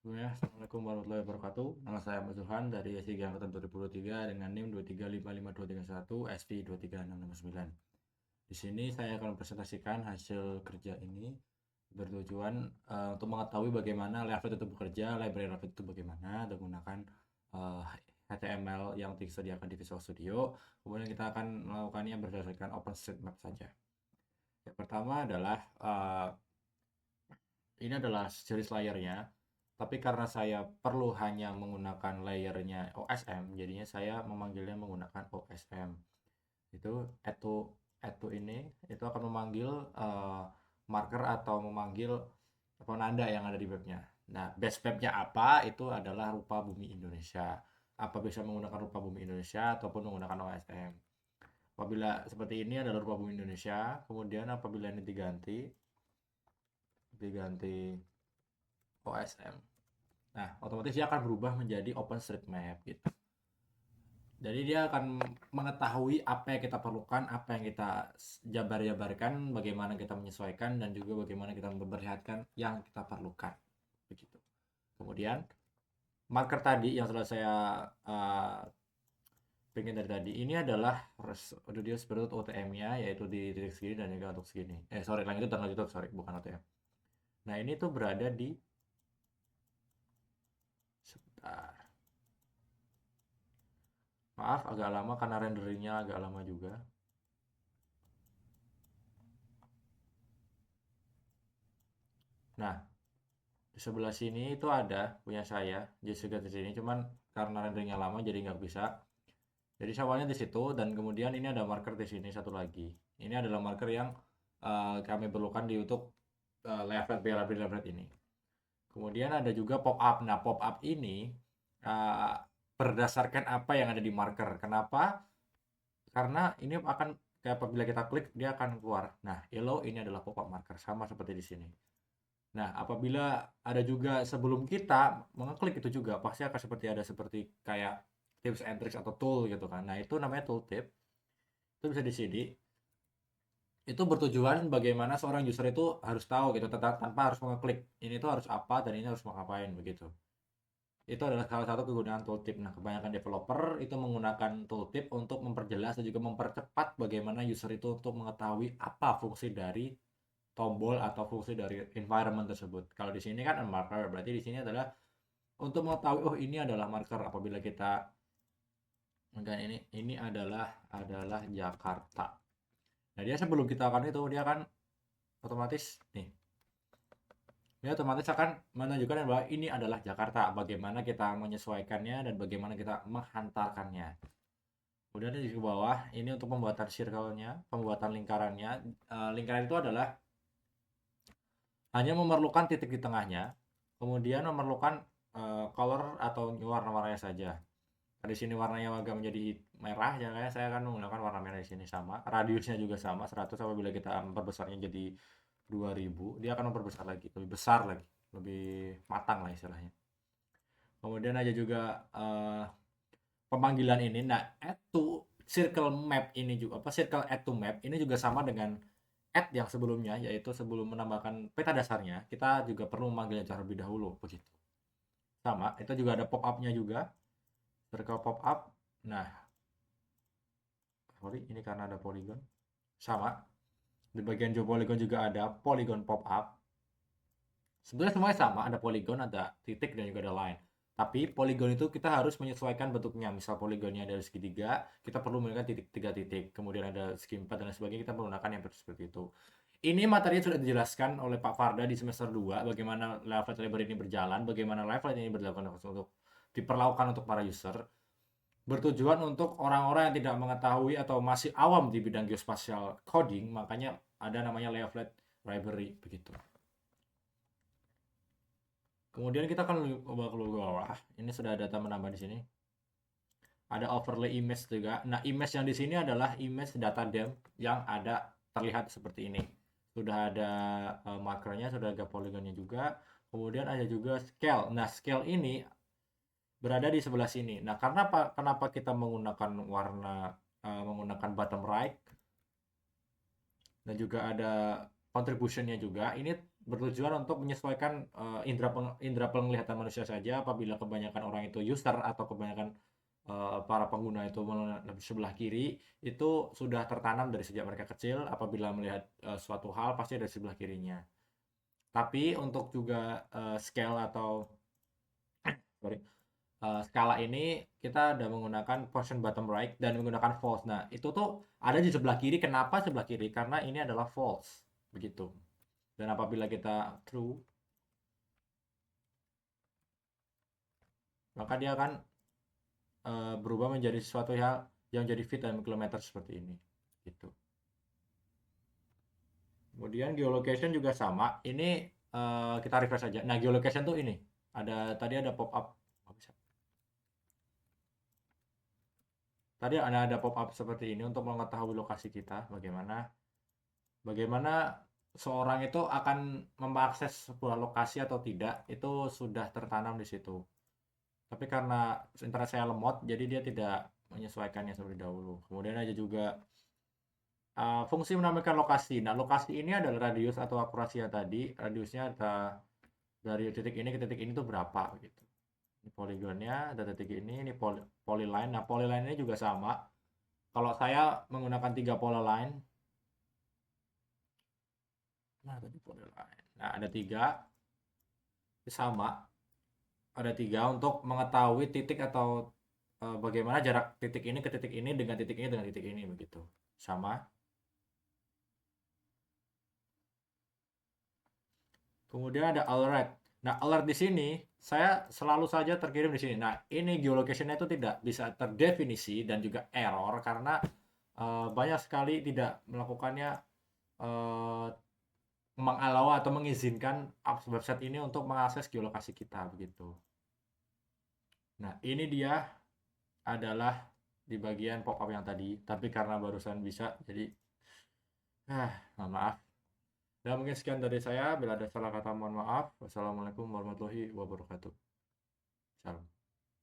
Assalamualaikum warahmatullahi wabarakatuh. Nama saya Ahmad Zulhan dari SIG Angkatan 2023 dengan NIM 2355231 SV23669. Di sini saya akan mempresentasikan hasil kerja ini bertujuan untuk mengetahui bagaimana Leaflet itu bekerja, library Leaflet itu bagaimana, menggunakan uh, HTML yang disediakan di Visual Studio. Kemudian kita akan melakukannya berdasarkan OpenStreetMap saja. Yang pertama adalah ini adalah series layernya, tapi karena saya perlu hanya menggunakan layernya OSM, jadinya saya memanggilnya menggunakan OSM. Itu add to ini itu akan memanggil marker atau memanggil penanda yang ada di webnya. Nah, base webnya apa? Itu adalah rupa bumi Indonesia. Apa bisa menggunakan rupa bumi Indonesia ataupun menggunakan OSM. Apabila seperti ini adalah rupa bumi Indonesia, kemudian apabila ini diganti OSM. Nah, otomatis dia akan berubah menjadi OpenStreetMap gitu. Jadi dia akan mengetahui apa yang kita perlukan, apa yang kita jabar-jabarkan, bagaimana kita menyesuaikan, dan juga bagaimana kita memperlihatkan yang kita perlukan. Begitu. Kemudian, marker tadi yang sudah saya pengen dari tadi, ini adalah audio seperti OTM-nya, yaitu di titik segini dan juga untuk segini. Sorry, lanjut dan lanjut, sorry, bukan OTM. Nah, ini tuh berada di sebentar. Maaf, agak lama karena renderingnya agak lama juga. Nah, di sebelah sini itu ada punya saya, Jessica di sini, cuman karena renderingnya lama jadi nggak bisa. Jadi awalnya di situ dan kemudian ini ada marker di sini satu lagi. Ini adalah marker yang kami perlukan di untuk leaflet ini. Kemudian ada juga pop up. Nah, pop up ini uh, berdasarkan apa yang ada di marker. Kenapa? Karena ini akan kayak apabila kita klik dia akan keluar. Nah, yellow ini adalah pop up marker sama seperti di sini. Nah, apabila ada juga sebelum kita mengeklik itu juga pasti akan seperti kayak tips and tricks atau tool gitu kan. Nah, itu namanya tooltip. Itu bisa di sini. Itu bertujuan bagaimana seorang user itu harus tahu gitu tanpa harus mengeklik. Ini tuh harus apa dan ini harus mau ngapain begitu. Itu adalah salah satu kegunaan tooltip. Nah, kebanyakan developer itu menggunakan tooltip untuk memperjelas dan juga mempercepat bagaimana user itu untuk mengetahui apa fungsi dari tombol atau fungsi dari environment tersebut. Kalau di sini kan marker, berarti di sini adalah untuk mengetahui oh ini adalah marker apabila kita dan ini adalah Jakarta. Nah, dia sebelum kita akan itu dia akan otomatis nih. Dia otomatis akan menunjukkan bahwa ini adalah Jakarta, bagaimana kita menyesuaikannya dan bagaimana kita menghantarkannya. Kemudian di bawah ini untuk pembuatan circle-nya, pembuatan lingkarannya. Lingkaran itu adalah hanya memerlukan titik di tengahnya, kemudian memerlukan color atau warna-warnanya saja. Di sini warnanya agak menjadi merah, ya kayak saya akan menggunakan warna merah di sini sama. Radiusnya juga sama 100. Apabila kita memperbesarnya jadi 2000, dia akan memperbesar lagi, lebih besar lagi, lebih matang lah istilahnya. Kemudian aja juga pemanggilan ini. Nah, add to circle map ini juga apa circle add to map ini juga sama dengan add yang sebelumnya, yaitu sebelum menambahkan peta dasarnya, kita juga perlu memanggilnya terlebih dahulu begitu. Sama, itu juga ada pop up-nya juga. Circle pop up. Nah, sorry, ini karena ada polygon. Sama, di bagian jauh polygon juga ada polygon pop up. Sebenarnya semuanya sama, ada polygon, ada titik dan juga ada line. Tapi polygon itu kita harus menyesuaikan bentuknya. Misal polygonnya dari segitiga, kita perlu menggunakan titik 3 titik. Kemudian ada segi 4 dan sebagainya, kita menggunakan yang seperti itu. Ini materinya sudah dijelaskan oleh Pak Farda di semester 2 bagaimana Leaflet Library ini berjalan, bagaimana Leaflet ini berlaku untuk diperlakukan untuk para user. Bertujuan untuk orang-orang yang tidak mengetahui atau masih awam di bidang geospatial coding, makanya ada namanya Leaflet Library begitu. Kemudian kita akan coba keluar. Ini sudah data menambah di sini. Ada overlay image juga. Nah, image yang di sini adalah image data dem yang ada terlihat seperti ini. Sudah ada markernya, sudah ada polygonnya juga. Kemudian ada juga scale. Nah, scale ini berada di sebelah sini. Nah, karena kenapa kita menggunakan menggunakan bottom right dan juga ada contributionnya juga. Ini bertujuan untuk menyesuaikan indera penglihatan manusia saja. Apabila kebanyakan orang itu user atau kebanyakan para pengguna itu sebelah kiri, itu sudah tertanam dari sejak mereka kecil. Apabila melihat suatu hal pasti dari sebelah kirinya. Tapi untuk juga scale atau sorry, skala ini kita udah menggunakan position bottom right dan menggunakan false. Nah, itu tuh ada di sebelah kiri. Kenapa sebelah kiri? Karena ini adalah false, begitu. Dan apabila kita true, maka dia akan berubah menjadi sesuatu yang jadi feet dan kilometer seperti ini, gitu. Kemudian geolocation juga sama. Ini kita refresh saja. Nah, geolocation tuh ini. Tadi ada pop up. Tadi ada pop up seperti ini untuk mengetahui lokasi kita. Bagaimana seorang itu akan mengakses sebuah lokasi atau tidak, itu sudah tertanam di situ. Tapi karena internet saya lemot, jadi dia tidak menyesuaikannya seperti dahulu. Kemudian ada juga fungsi menambahkan lokasi. Nah, lokasi ini adalah radius atau akurasinya tadi. Radiusnya ada dari titik ini ke titik ini tuh berapa gitu. Ini poligonnya, ada titik ini polyline. Nah, polyline ini juga sama. Kalau saya menggunakan 3 polyline, nah tadi polyline. Nah, ada 3, sama. Ada 3 untuk mengetahui titik atau bagaimana jarak titik ini ke titik ini dengan titik ini dengan titik ini begitu. Sama. Kemudian ada alert. Nah, alert di sini saya selalu saja terkirim di sini. Nah, ini geolocation-nya itu tidak bisa terdefinisi dan juga error karena banyak sekali tidak melakukannya mengalau atau mengizinkan website ini untuk mengakses geolokasi kita begitu. Nah, ini dia adalah di bagian pop-up yang tadi, tapi karena barusan bisa jadi mohon maaf. Dan mungkin sekian dari saya. Bila ada salah kata mohon maaf. Wassalamualaikum warahmatullahi wabarakatuh. Salam.